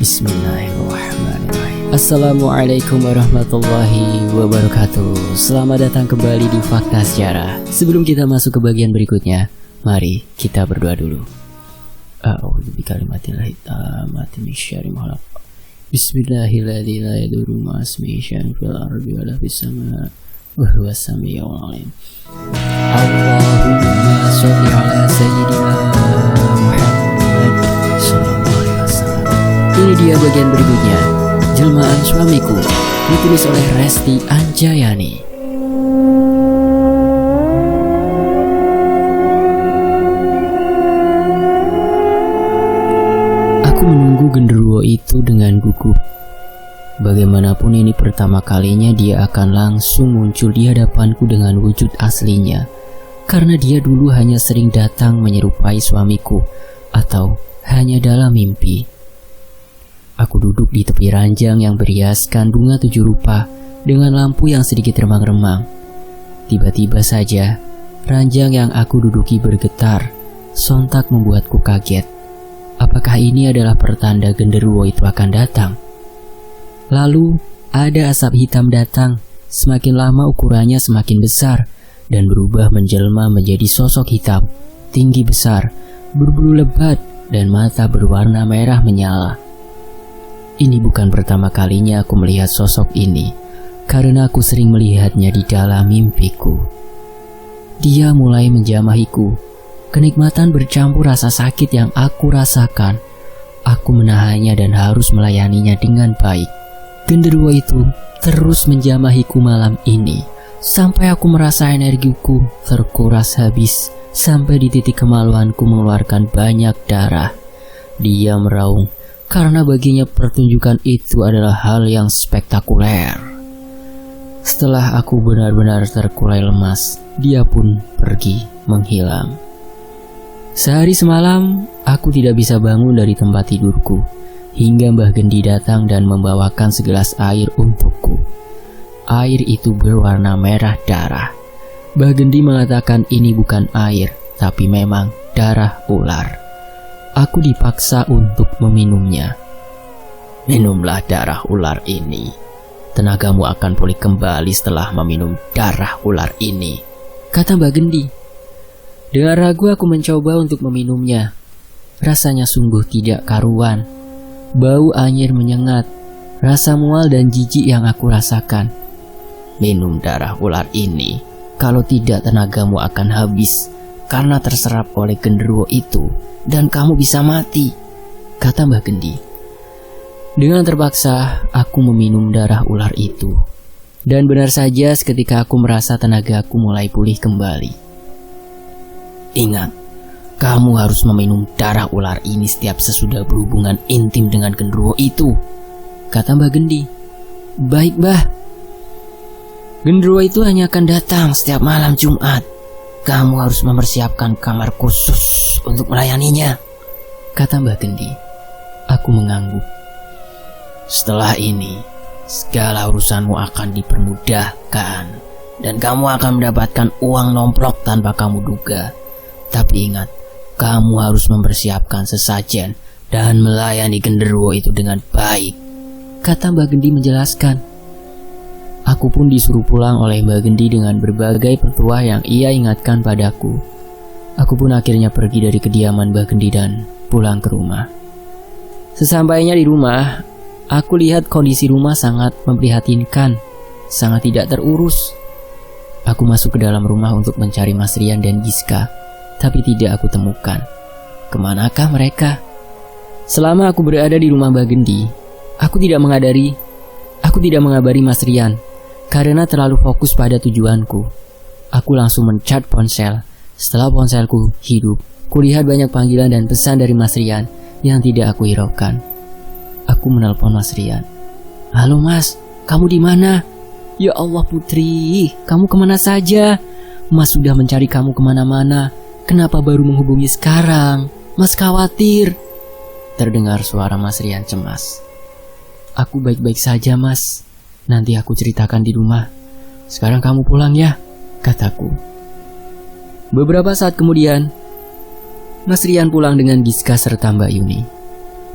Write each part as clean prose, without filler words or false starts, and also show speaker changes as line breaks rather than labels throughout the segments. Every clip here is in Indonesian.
Bismillahirrahmanirrahim. Assalamualaikum warahmatullahi wabarakatuh. Selamat datang kembali di Fakta Sejarah. Sebelum kita masuk ke bagian berikutnya, mari kita berdoa dulu. A'udzu bikalimatillahit tammati min syarri ma khalaq. Bismillahirrahmanirrahim. La yadurru ma ismihi syai'un fil ardi wa la fis sama' wa huwas samiul 'alim. Allahumma shalli 'ala sayyidina Muhammad sallallahu alaihi wasallam. Ini dia bagian berikutnya. Jelmaan Suamiku, ditulis oleh Resti Anjayani. Aku menunggu genderuwo itu dengan gugup. Bagaimanapun ini pertama kalinya dia akan langsung muncul di hadapanku dengan wujud aslinya. Karena dia dulu hanya sering datang menyerupai suamiku, atau hanya dalam mimpi. Aku duduk di tepi ranjang yang berhiaskan bunga 7 rupa dengan lampu yang sedikit remang-remang. Tiba-tiba saja, ranjang yang aku duduki bergetar, sontak membuatku kaget. Apakah ini adalah pertanda genderuwo itu akan datang? Lalu, ada asap hitam datang, semakin lama ukurannya semakin besar, dan berubah menjelma menjadi sosok hitam, tinggi besar, berbulu lebat, dan mata berwarna merah menyala. Ini bukan pertama kalinya aku melihat sosok ini, karena aku sering melihatnya di dalam mimpiku. Dia mulai menjamahiku. Kenikmatan bercampur rasa sakit yang aku rasakan. Aku menahannya dan harus melayaninya dengan baik. Genderuwo itu terus menjamahiku malam ini, sampai aku merasa energiku terkuras habis, sampai di titik kemaluanku mengeluarkan banyak darah. Dia meraung, karena baginya pertunjukan itu adalah hal yang spektakuler. Setelah aku benar-benar terkulai lemas, dia pun pergi menghilang. Sehari semalam, aku tidak bisa bangun dari tempat tidurku, hingga Mbah Gendi datang dan membawakan segelas air untukku. Air itu berwarna merah darah. Mbah Gendi mengatakan ini bukan air, tapi memang darah ular. Aku dipaksa untuk meminumnya. Minumlah darah ular ini. Tenagamu akan pulih kembali setelah meminum darah ular ini, kata Mbah Gendi. Dengan ragu aku mencoba untuk meminumnya. Rasanya sungguh tidak karuan. Bau anyir menyengat, rasa mual dan jijik yang aku rasakan. Minum darah ular ini, kalau tidak tenagamu akan habis karena terserap oleh genderuwo itu, dan kamu bisa mati, kata Mbah Gendi. Dengan terpaksa, aku meminum darah ular itu. Dan benar saja seketika aku merasa tenagaku mulai pulih kembali. Ingat, kamu harus meminum darah ular ini setiap sesudah berhubungan intim dengan genderuwo itu, kata Mbah Gendi. Baik, Mbah. Genderuwo itu hanya akan datang setiap malam Jumat. Kamu harus mempersiapkan kamar khusus untuk melayaninya, kata Mbah Gendi. Aku mengangguk. Setelah ini, segala urusanmu akan dipermudahkan, dan kamu akan mendapatkan uang nomplok tanpa kamu duga. Tapi ingat, kamu harus mempersiapkan sesajen dan melayani genderuwo itu dengan baik, kata Mbah Gendi menjelaskan. Aku pun disuruh pulang oleh Mbah Gendi dengan berbagai petuah yang ia ingatkan padaku. Aku pun akhirnya pergi dari kediaman Mbah Gendi dan pulang ke rumah. Sesampainya di rumah, aku lihat kondisi rumah sangat memprihatinkan, sangat tidak terurus. Aku masuk ke dalam rumah untuk mencari Mas Rian dan Giska, tapi tidak aku temukan. Kemanakah mereka? Selama aku berada di rumah Mbah Gendi, aku tidak mengabari Mas Rian. Karena terlalu fokus pada tujuanku, aku langsung men-chat ponsel. Setelah ponselku hidup, kulihat banyak panggilan dan pesan dari Mas Rian yang tidak aku hiraukan. Aku menelpon Mas Rian. Halo Mas, kamu di mana? Ya Allah Putri, kamu kemana saja? Mas sudah mencari kamu kemana-mana. Kenapa baru menghubungi sekarang? Mas khawatir. Terdengar suara Mas Rian cemas. Aku baik-baik saja Mas. Nanti aku ceritakan di rumah. Sekarang kamu pulang ya, kataku. Beberapa saat kemudian, Mas Rian pulang dengan Giska serta Mbak Yuni.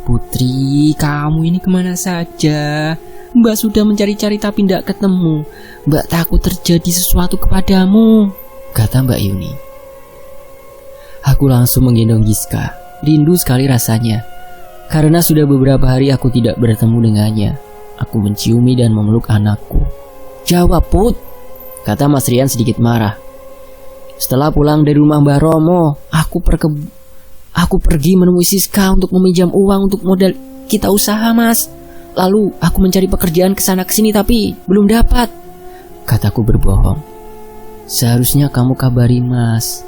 "Putri, kamu ini kemana saja? Mbak sudah mencari-cari tapi tidak ketemu. Mbak takut terjadi sesuatu kepadamu," kata Mbak Yuni. Aku langsung menggendong Giska. Rindu sekali rasanya. Karena sudah beberapa hari aku tidak bertemu dengannya. Aku menciumi dan memeluk anakku. "Jawab, Put," kata Mas Rian sedikit marah. "Setelah pulang dari rumah Mbak Romo, aku pergi menemui Siska untuk meminjam uang untuk modal kita usaha, Mas. Lalu aku mencari pekerjaan kesana kesini tapi belum dapat," kataku berbohong. "Seharusnya kamu kabari Mas.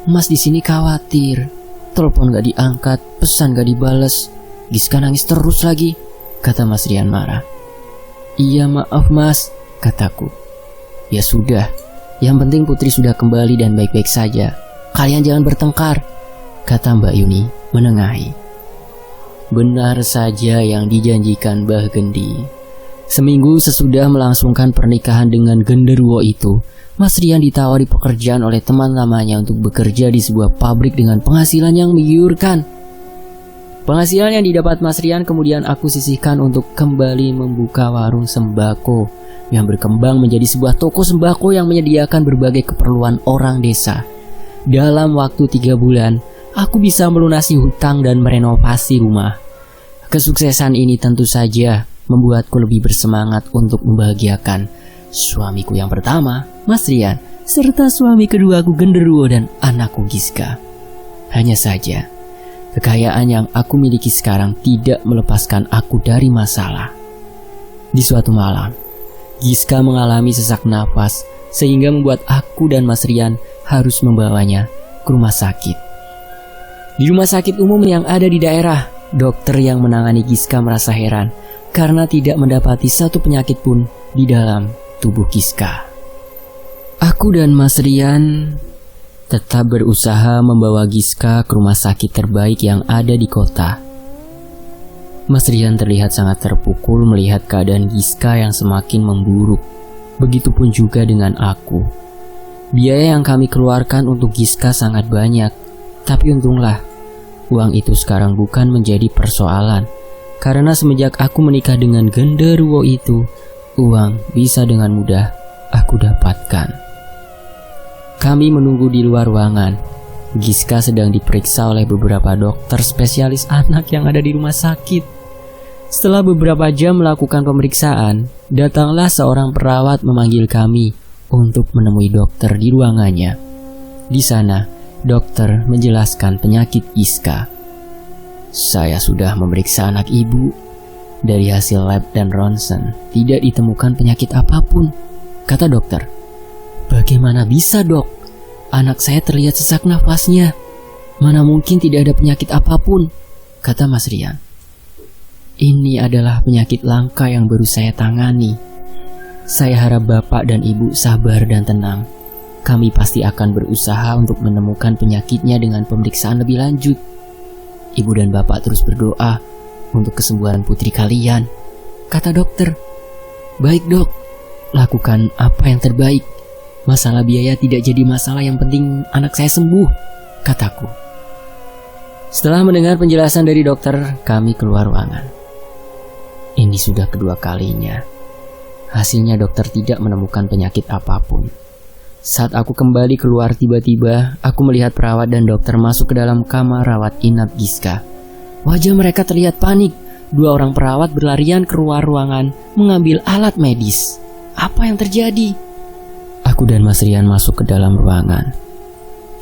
Mas di sini khawatir. Telepon gak diangkat, pesan gak dibales. Giska nangis terus lagi," kata Mas Rian marah. "Iya maaf Mas," kataku. "Ya sudah, yang penting Putri sudah kembali dan baik-baik saja. Kalian jangan bertengkar," kata Mbak Yuni menengahi. Benar saja yang dijanjikan Mbah Gendi. Seminggu sesudah melangsungkan pernikahan dengan genderuwo itu, Mas Rian ditawari pekerjaan oleh teman lamanya untuk bekerja di sebuah pabrik dengan penghasilan yang menggiurkan. Penghasilan yang didapat Mas Rian kemudian aku sisihkan untuk kembali membuka warung sembako yang berkembang menjadi sebuah toko sembako yang menyediakan berbagai keperluan orang desa. Dalam waktu 3 bulan, aku bisa melunasi hutang dan merenovasi rumah. Kesuksesan ini tentu saja membuatku lebih bersemangat untuk membahagiakan suamiku yang pertama, Mas Rian, serta suami keduaku genderuwo dan anakku Giska. Hanya saja, kekayaan yang aku miliki sekarang tidak melepaskan aku dari masalah. Di suatu malam, Giska mengalami sesak nafas sehingga membuat aku dan Mas Rian harus membawanya ke rumah sakit. Di rumah sakit umum yang ada di daerah, dokter yang menangani Giska merasa heran karena tidak mendapati satu penyakit pun di dalam tubuh Giska. Aku dan Mas Rian tetap berusaha membawa Giska ke rumah sakit terbaik yang ada di kota. Mas Rian terlihat sangat terpukul melihat keadaan Giska yang semakin memburuk. Begitupun juga dengan aku. Biaya yang kami keluarkan untuk Giska sangat banyak, tapi untunglah uang itu sekarang bukan menjadi persoalan. Karena semenjak aku menikah dengan genderuwo itu, uang bisa dengan mudah aku dapatkan. Kami menunggu di luar ruangan. Giska sedang diperiksa oleh beberapa dokter spesialis anak yang ada di rumah sakit. Setelah beberapa jam melakukan pemeriksaan, datanglah seorang perawat memanggil kami untuk menemui dokter di ruangannya. Di sana, dokter menjelaskan penyakit Giska. "Saya sudah memeriksa anak ibu. Dari hasil lab dan ronsen, tidak ditemukan penyakit apapun," kata dokter. "Bagaimana bisa, Dok? Anak saya terlihat sesak nafasnya. Mana mungkin tidak ada penyakit apapun," kata Mas Rian. "Ini adalah penyakit langka yang baru saya tangani. Saya harap Bapak dan Ibu sabar dan tenang. Kami pasti akan berusaha untuk menemukan penyakitnya dengan pemeriksaan lebih lanjut. Ibu dan Bapak terus berdoa untuk kesembuhan putri kalian," kata dokter. "Baik Dok, lakukan apa yang terbaik. Masalah biaya tidak jadi masalah, yang penting anak saya sembuh," kataku. Setelah mendengar penjelasan dari dokter, kami keluar ruangan. Ini sudah kedua kalinya. Hasilnya dokter tidak menemukan penyakit apapun. Saat aku kembali keluar, tiba-tiba aku melihat perawat dan dokter masuk ke dalam kamar rawat inap Giska. Wajah mereka terlihat panik. 2 orang perawat berlarian keluar ruangan mengambil alat medis. Apa yang terjadi? Aku dan Mas Rian masuk ke dalam ruangan.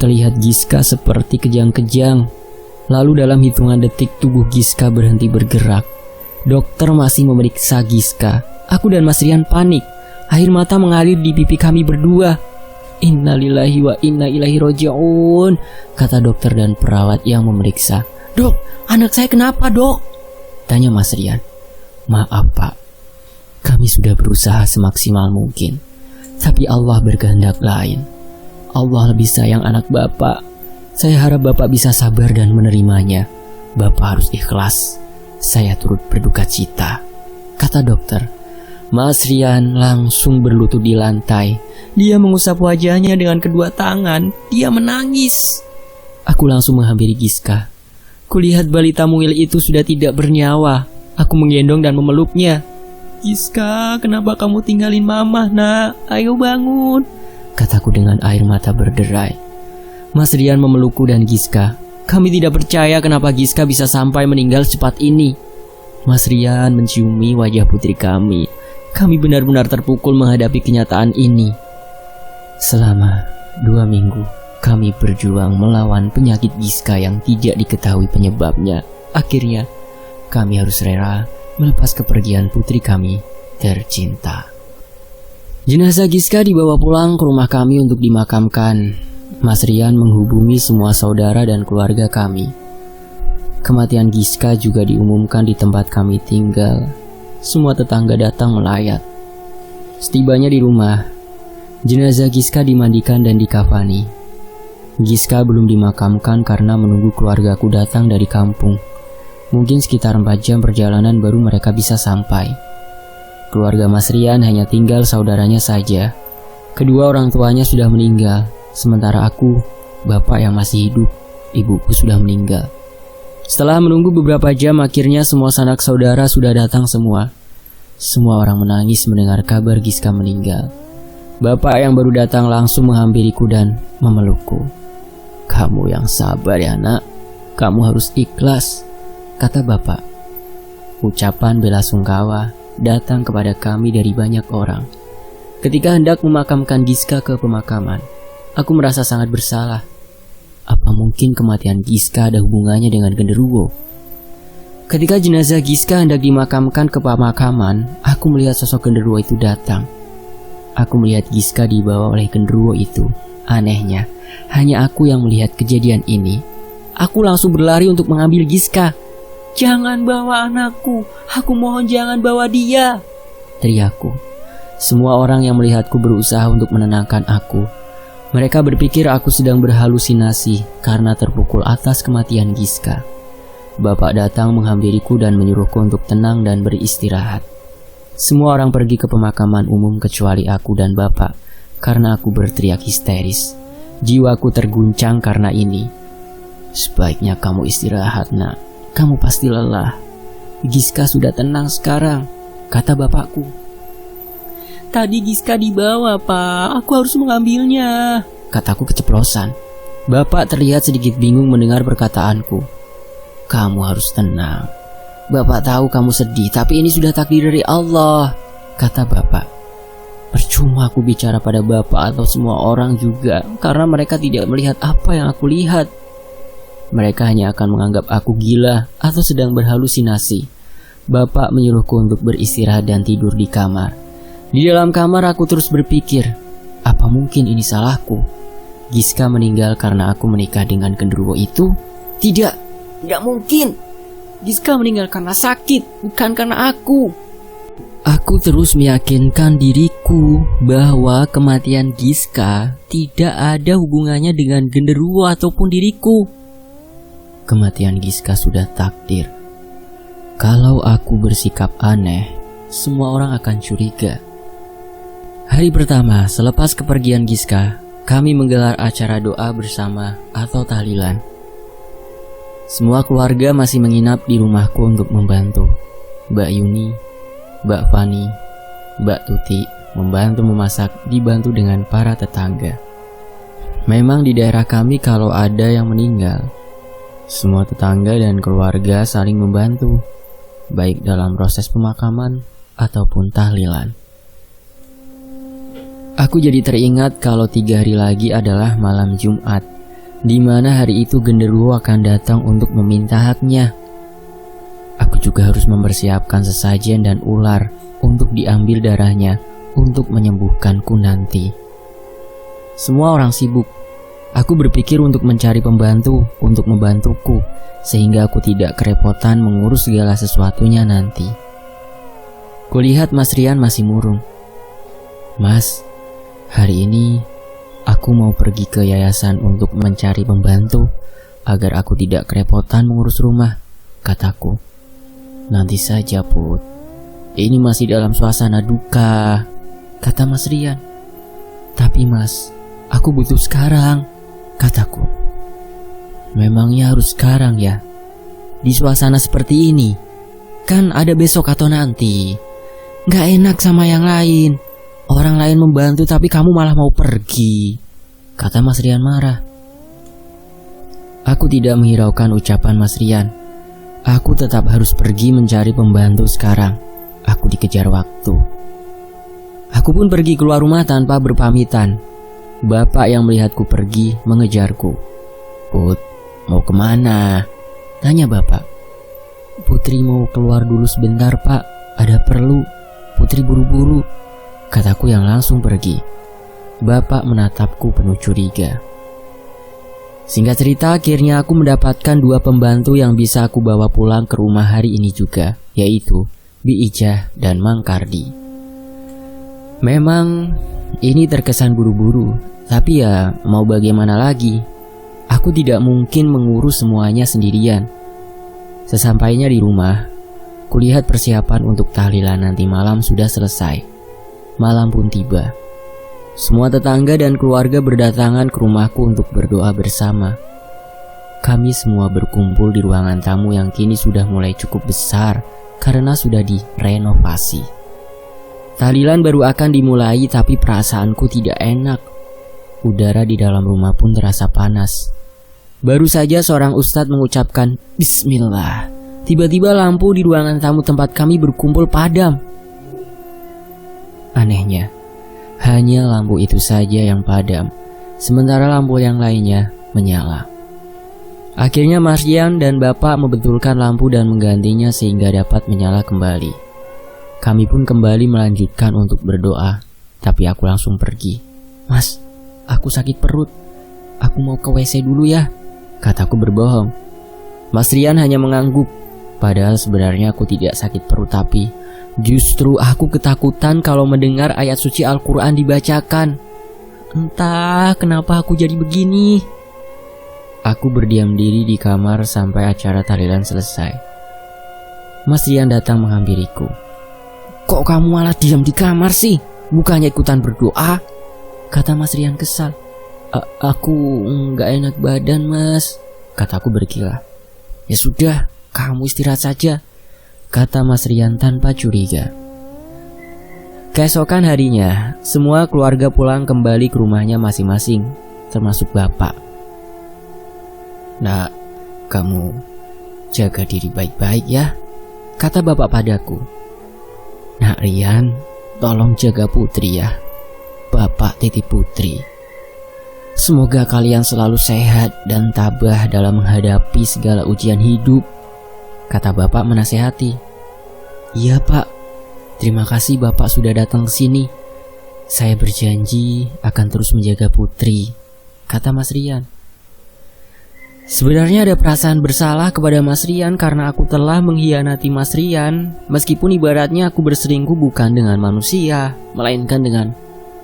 Terlihat Giska seperti kejang-kejang. Lalu dalam hitungan detik tubuh Giska berhenti bergerak. Dokter masih memeriksa Giska. Aku dan Mas Rian panik. Air mata mengalir di pipi kami berdua. "Innalillahi wa inna ilaihi roji'un," kata dokter dan perawat yang memeriksa. "Dok, anak saya kenapa, Dok?" tanya Mas Rian. "Maaf Pak, kami sudah berusaha semaksimal mungkin, tapi Allah berkehendak lain. Allah lebih sayang anak Bapak. Saya harap Bapak bisa sabar dan menerimanya. Bapak harus ikhlas. Saya turut berduka cita," kata dokter. Mas Rian langsung berlutut di lantai. Dia mengusap wajahnya dengan kedua tangan. Dia menangis. Aku langsung menghampiri Giska. Kulihat balita mungil itu sudah tidak bernyawa. Aku menggendong dan memeluknya. Giska, kenapa kamu tinggalin mama, nak? Ayo bangun, kataku dengan air mata berderai. Mas Rian memelukku dan Giska. Kami tidak percaya kenapa Giska bisa sampai meninggal secepat ini. Mas Rian menciumi wajah putri kami. Kami benar-benar terpukul menghadapi kenyataan ini. Selama 2 minggu, kami berjuang melawan penyakit Giska yang tidak diketahui penyebabnya. Akhirnya, kami harus rela melepas kepergian putri kami tercinta. Jenazah Giska dibawa pulang ke rumah kami untuk dimakamkan. Mas Rian menghubungi semua saudara dan keluarga kami. Kematian Giska juga diumumkan di tempat kami tinggal. Semua tetangga datang melayat. Setibanya di rumah, jenazah Giska dimandikan dan dikafani. Giska belum dimakamkan karena menunggu keluargaku datang dari kampung. Mungkin sekitar 4 jam perjalanan baru mereka bisa sampai. Keluarga Mas Rian hanya tinggal saudaranya saja. Kedua orang tuanya sudah meninggal, sementara aku, bapak yang masih hidup, ibuku sudah meninggal. Setelah menunggu beberapa jam, akhirnya semua sanak saudara sudah datang semua. Semua orang menangis mendengar kabar Giska meninggal. Bapak yang baru datang langsung menghampiriku dan memelukku. Kamu yang sabar ya nak, kamu harus ikhlas, kata bapak. Ucapan bela sungkawa datang kepada kami dari banyak orang. Ketika hendak memakamkan Giska ke pemakaman, aku merasa sangat bersalah. Apa mungkin kematian Giska ada hubungannya dengan genderuwo? Ketika jenazah Giska hendak dimakamkan ke pemakaman, aku melihat sosok genderuwo itu datang. Aku melihat Giska dibawa oleh genderuwo itu. Anehnya, hanya aku yang melihat kejadian ini. Aku langsung berlari untuk mengambil Giska. Jangan bawa anakku, aku mohon jangan bawa dia, teriakku. Semua orang yang melihatku berusaha untuk menenangkan aku. Mereka berpikir aku sedang berhalusinasi karena terpukul atas kematian Giska. Bapak datang menghampiriku dan menyuruhku untuk tenang dan beristirahat. Semua orang pergi ke pemakaman umum kecuali aku dan bapak karena aku berteriak histeris. Jiwaku terguncang karena ini. Sebaiknya kamu istirahat nak, kamu pasti lelah. Giska sudah tenang sekarang, kata bapakku. Tadi Giska dibawa pak, aku harus mengambilnya, kataku keceplosan. Bapak terlihat sedikit bingung mendengar perkataanku. Kamu harus tenang. Bapak tahu kamu sedih, tapi ini sudah takdir dari Allah, kata bapak. Percuma aku bicara pada bapak atau semua orang juga, karena mereka tidak melihat apa yang aku lihat. Mereka hanya akan menganggap aku gila atau sedang berhalusinasi. Bapak menyuruhku untuk beristirahat dan tidur di kamar. Di dalam kamar aku terus berpikir, apa mungkin ini salahku? Giska meninggal karena aku menikah dengan genderuwo itu? Tidak mungkin. Giska meninggal karena sakit, bukan karena aku. Aku terus meyakinkan diriku bahwa kematian Giska tidak ada hubungannya dengan genderuwo ataupun diriku. Kematian Giska sudah takdir. Kalau aku bersikap aneh, semua orang akan curiga. Hari pertama selepas kepergian Giska, kami menggelar acara doa bersama atau tahlilan. Semua keluarga masih menginap di rumahku untuk membantu. Mbak Yuni, Mbak Fani, Mbak Tuti membantu memasak, dibantu dengan para tetangga. Memang di daerah kami kalau ada yang meninggal, semua tetangga dan keluarga saling membantu, baik dalam proses pemakaman ataupun tahlilan. Aku jadi teringat kalau 3 hari lagi adalah malam Jumat, di mana hari itu genderuwo akan datang untuk meminta haknya. Aku juga harus mempersiapkan sesajen dan ular untuk diambil darahnya untuk menyembuhkanku nanti. Semua orang sibuk. Aku berpikir untuk mencari pembantu untuk membantuku, sehingga aku tidak kerepotan mengurus segala sesuatunya nanti. Kulihat Mas Rian masih murung. Mas, hari ini aku mau pergi ke yayasan untuk mencari pembantu agar aku tidak kerepotan mengurus rumah, kataku. Nanti saja Put, ini masih dalam suasana duka, kata Mas Rian. Tapi Mas, aku butuh sekarang, kataku. Memangnya harus sekarang ya? di suasana seperti ini? Kan ada besok atau nanti. Gak enak sama yang lain. Orang lain membantu tapi kamu malah mau pergi, kata Mas Rian marah. Aku tidak menghiraukan ucapan Mas Rian. Aku tetap harus pergi mencari pembantu sekarang. Aku dikejar waktu. Aku pun pergi keluar rumah tanpa berpamitan. Bapak yang melihatku pergi mengejarku. Put, mau kemana? Tanya bapak. Putri mau keluar dulu sebentar pak, ada perlu. Putri buru-buru, kataku yang langsung pergi. Bapak menatapku penuh curiga. Singkat cerita, akhirnya aku mendapatkan 2 pembantu yang bisa aku bawa pulang ke rumah hari ini juga, yaitu Bi Ijah dan Mang Kardi. Memang ini terkesan buru-buru, tapi ya mau bagaimana lagi. Aku tidak mungkin mengurus semuanya sendirian. Sesampainya di rumah, kulihat persiapan untuk tahlilan nanti malam sudah selesai. Malam pun tiba. Semua tetangga dan keluarga berdatangan ke rumahku untuk berdoa bersama. Kami semua berkumpul di ruangan tamu yang kini sudah mulai cukup besar karena sudah direnovasi. Tahlilan baru akan dimulai tapi perasaanku tidak enak. Udara di dalam rumah pun terasa panas. Baru saja seorang ustadz mengucapkan Bismillah. Tiba-tiba lampu di ruangan tamu tempat kami berkumpul padam. Anehnya, hanya lampu itu saja yang padam, sementara lampu yang lainnya menyala. Akhirnya Mas Rian dan Bapak membetulkan lampu dan menggantinya sehingga dapat menyala kembali. Kami pun kembali melanjutkan untuk berdoa, tapi aku langsung pergi. Mas, aku sakit perut. Aku mau ke WC dulu ya, kataku berbohong. Mas Rian hanya mengangguk. Padahal sebenarnya aku tidak sakit perut, tapi justru aku ketakutan kalau mendengar ayat suci Al-Quran dibacakan. Entah kenapa aku jadi begini. Aku berdiam diri di kamar sampai acara tahlilan selesai. Mas Rian datang menghampiriku. Kok kamu malah diam di kamar sih? Bukannya ikutan berdoa? Kata Mas Rian kesal. Aku gak enak badan mas, kataku berkilah. Ya sudah, kamu istirahat saja, kata Mas Rian tanpa curiga. Keesokan harinya, semua keluarga pulang kembali ke rumahnya masing-masing, termasuk bapak. Nak, kamu jaga diri baik-baik ya, kata bapak padaku. Nak Rian, tolong jaga Putri ya. Bapak titip Putri. Semoga kalian selalu sehat dan tabah dalam menghadapi segala ujian hidup, kata bapak menasehati. Iya pak, terima kasih bapak sudah datang ke sini. Saya berjanji akan terus menjaga Putri, kata Mas Rian. Sebenarnya ada perasaan bersalah kepada Mas Rian karena aku telah mengkhianati Mas Rian. Meskipun ibaratnya aku berselingkuh bukan dengan manusia, melainkan dengan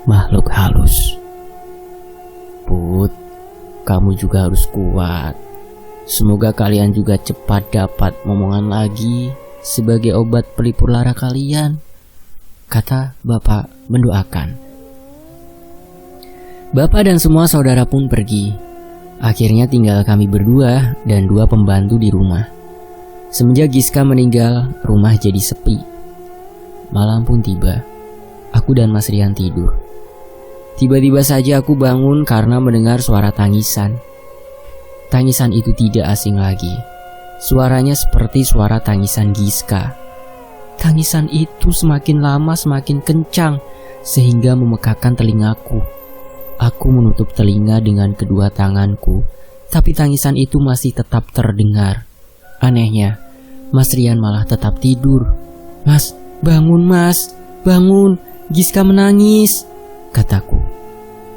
makhluk halus. Put, kamu juga harus kuat. Semoga kalian juga cepat dapat momongan lagi sebagai obat pelipur lara kalian, kata bapak mendoakan. Bapak dan semua saudara pun pergi. Akhirnya tinggal kami berdua dan 2 pembantu di rumah. Semenjak Giska meninggal, rumah jadi sepi. Malam pun tiba. Aku dan Mas Rian tidur. Tiba-tiba saja aku bangun karena mendengar suara tangisan. Tangisan itu tidak asing lagi. Suaranya seperti suara tangisan Giska. Tangisan itu semakin lama semakin kencang sehingga memekakan telingaku. Aku menutup telinga dengan kedua tanganku, tapi tangisan itu masih tetap terdengar. Anehnya, Mas Rian malah tetap tidur. Mas, bangun mas, bangun, Giska menangis, kataku.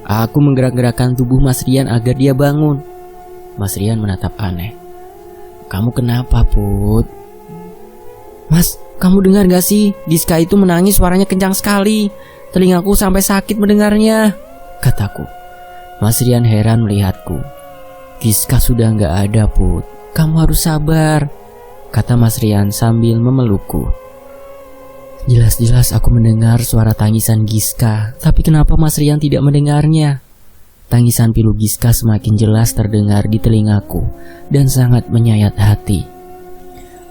Aku menggerak-gerakkan tubuh Mas Rian agar dia bangun. Mas Rian menatap aneh. Kamu kenapa, Put? Mas, kamu dengar gak sih? Giska itu menangis, suaranya kencang sekali. Telingaku sampai sakit mendengarnya, kataku. Mas Rian heran melihatku. Giska sudah gak ada, Put. Kamu harus sabar, kata Mas Rian sambil memelukku. Jelas-jelas aku mendengar suara tangisan Giska, tapi kenapa Mas Rian tidak mendengarnya? Tangisan pilu Giska semakin jelas terdengar di telingaku dan sangat menyayat hati.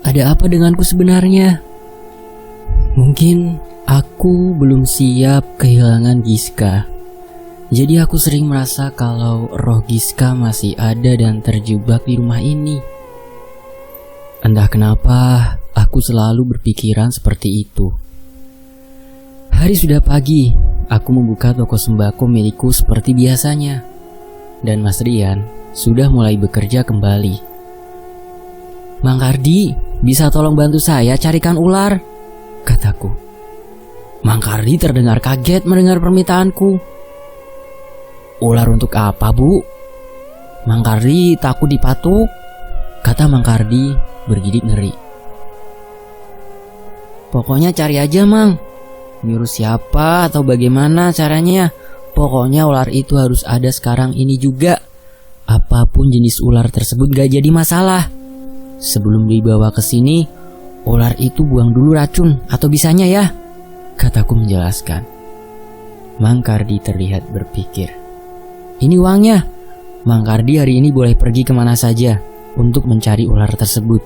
Ada apa denganku sebenarnya? Mungkin aku belum siap kehilangan Giska. Jadi aku sering merasa kalau roh Giska masih ada dan terjebak di rumah ini. Entah kenapa aku selalu berpikiran seperti itu. Hari sudah pagi, aku membuka toko sembako milikku seperti biasanya. Dan Mas Rian sudah mulai bekerja kembali. Mang Kardi, bisa tolong bantu saya carikan ular? Kataku. Mang Kardi terdengar kaget mendengar permintaanku. Ular untuk apa, Bu? Mang Kardi takut dipatuk, kata Mang Kardi bergidik ngeri. Pokoknya cari aja, Mang. Nyuruh siapa atau bagaimana caranya? Pokoknya ular itu harus ada sekarang ini juga. Apapun jenis ular tersebut gak jadi masalah. Sebelum dibawa ke sini, ular itu buang dulu racun atau bisanya ya, kataku menjelaskan. Mang Kardi terlihat berpikir. Ini uangnya. Mang Kardi hari ini boleh pergi kemana saja untuk mencari ular tersebut,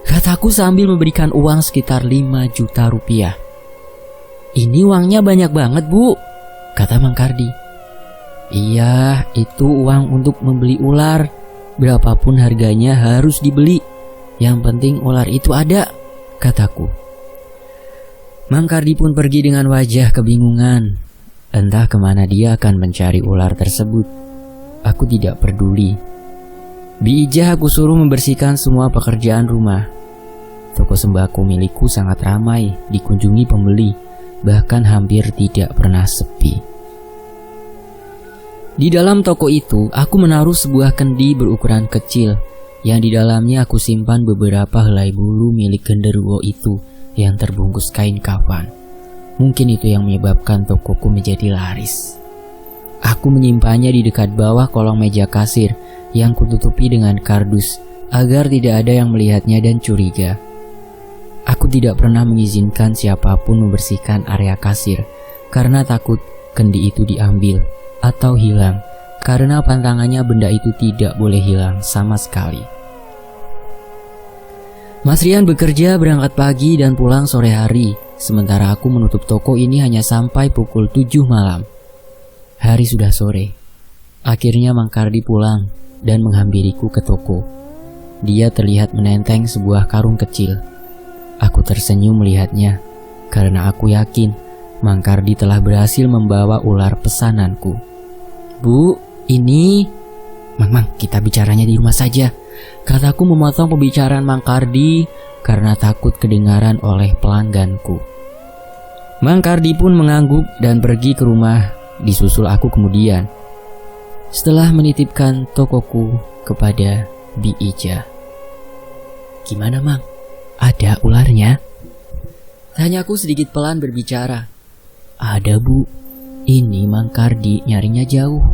kataku sambil memberikan uang sekitar 5 juta rupiah. Ini uangnya banyak banget, Bu, kata Mang Kardi. Iya, itu uang untuk membeli ular. Berapapun harganya harus dibeli. Yang penting ular itu ada, kataku. Mang Kardi pun pergi dengan wajah kebingungan. Entah kemana dia akan mencari ular tersebut. Aku tidak peduli. Bi Ijah aku suruh membersihkan semua pekerjaan rumah. Toko sembako milikku sangat ramai dikunjungi pembeli, bahkan hampir tidak pernah sepi. Di dalam toko itu, aku menaruh sebuah kendi berukuran kecil, yang di dalamnya aku simpan beberapa helai bulu milik genderuwo itu yang terbungkus kain kafan. Mungkin itu yang menyebabkan tokoku menjadi laris. Aku menyimpannya di dekat bawah kolong meja kasir yang kututupi dengan kardus agar tidak ada yang melihatnya dan curiga. Aku tidak pernah mengizinkan siapapun membersihkan area kasir karena takut kendi itu diambil atau hilang, karena pantangannya benda itu tidak boleh hilang sama sekali. Mas Rian bekerja berangkat pagi dan pulang sore hari, sementara aku menutup toko ini hanya sampai pukul 7 malam. Hari sudah sore. Akhirnya Mang Kardi pulang dan menghampiriku ke toko. Dia terlihat menenteng sebuah karung kecil. Aku tersenyum melihatnya, karena aku yakin Mang Kardi telah berhasil membawa ular pesananku. Bu, ini... Mang, kita bicaranya di rumah saja, kataku memotong pembicaraan Mang Kardi karena takut kedengaran oleh pelangganku. Mang Kardi pun mengangguk dan pergi ke rumah, disusul aku kemudian. Setelah menitipkan tokoku kepada Bi Ijah. Gimana, Mang? Ada ularnya? Tanyaku sedikit pelan berbicara. Ada, Bu. Ini Mang Kardi nyarinya jauh.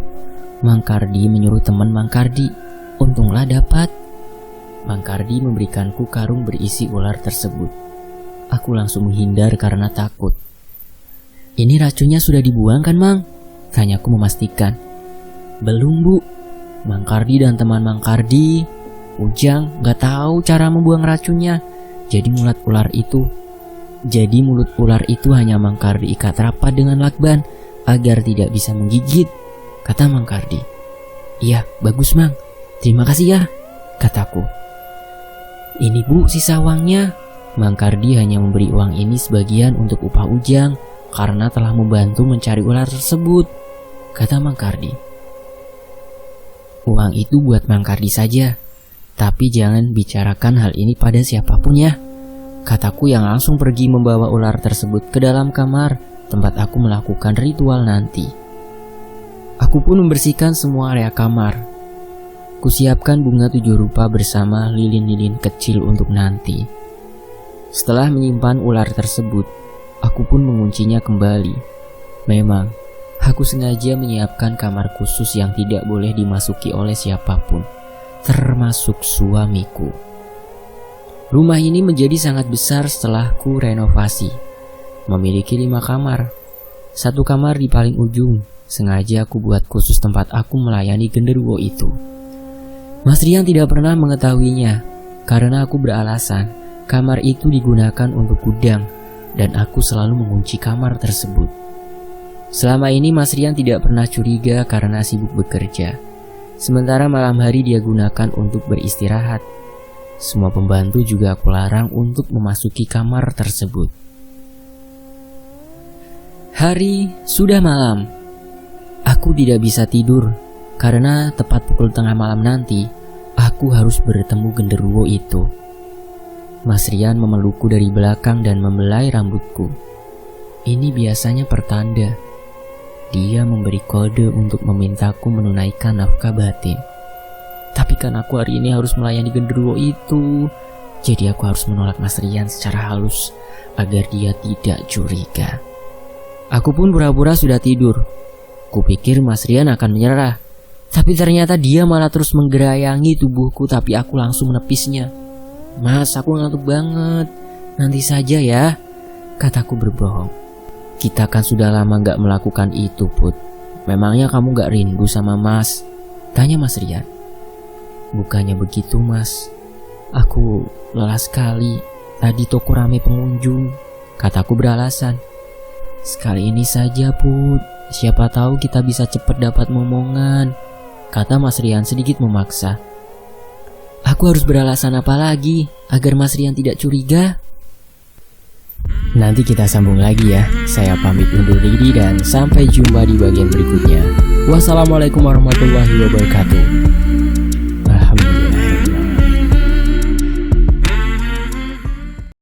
Mang Kardi menyuruh teman Mang Kardi. Untunglah dapat. Mang Kardi memberikanku karung berisi ular tersebut. Aku langsung menghindar karena takut. Ini racunnya sudah dibuang kan, Mang? Tanyaku memastikan. Belum, Bu. Mang Kardi dan teman Mang Kardi, Ujang, gak tahu cara membuang racunnya. Jadi mulut ular itu hanya Mang Kardi ikat rapat dengan lakban agar tidak bisa menggigit, kata Mang Kardi. Iya, bagus, Mang. Terima kasih ya, kataku. Ini, Bu, sisa uangnya. Mang Kardi hanya memberi uang ini sebagian untuk upah Ujang karena telah membantu mencari ular tersebut, kata Mang Kardi. Uang itu buat Mang Kardi saja, tapi jangan bicarakan hal ini pada siapapun ya, kataku yang langsung pergi membawa ular tersebut ke dalam kamar tempat aku melakukan ritual nanti. Aku pun membersihkan semua area kamar. Kusiapkan bunga 7 rupa bersama lilin-lilin kecil untuk nanti. Setelah menyimpan ular tersebut, aku pun menguncinya kembali. Memang, aku sengaja menyiapkan kamar khusus yang tidak boleh dimasuki oleh siapapun, termasuk suamiku. Rumah ini menjadi sangat besar setelah ku renovasi. Memiliki 5 kamar. 1 kamar di paling ujung, sengaja aku buat khusus tempat aku melayani genderuwo itu. Mas Rian tidak pernah mengetahuinya, karena aku beralasan kamar itu digunakan untuk gudang dan aku selalu mengunci kamar tersebut. Selama ini Mas Rian tidak pernah curiga karena sibuk bekerja. Sementara malam hari dia gunakan untuk beristirahat. Semua pembantu juga aku larang untuk memasuki kamar tersebut. Hari sudah malam. Aku tidak bisa tidur karena tepat pukul tengah malam nanti aku harus bertemu genderuwo itu. Mas Rian memelukku dari belakang dan membelai rambutku. Ini biasanya pertanda dia memberi kode untuk memintaku menunaikan nafkah batin. Tapi kan aku hari ini harus melayani genderuwo itu, jadi aku harus menolak Mas Rian secara halus agar dia tidak curiga. Aku pun pura-pura sudah tidur. Kupikir Mas Rian akan menyerah, tapi ternyata dia malah terus menggerayangi tubuhku, tapi aku langsung menepisnya. Mas, aku ngantuk banget, nanti saja ya, kataku berbohong. Kita kan sudah lama gak melakukan itu, Put. Memangnya kamu gak rindu sama Mas? Tanya Mas Rian. Bukannya begitu, Mas. Aku lelah sekali. Tadi toko rame pengunjung, kataku beralasan. Sekali ini saja, Put. Siapa tahu kita bisa cepat dapat momongan, kata Mas Rian sedikit memaksa. Aku harus beralasan apa lagi agar Mas Rian tidak curiga? Nanti kita sambung lagi ya. Saya pamit undur diri dan sampai jumpa di bagian berikutnya. Wassalamualaikum warahmatullahi wabarakatuh.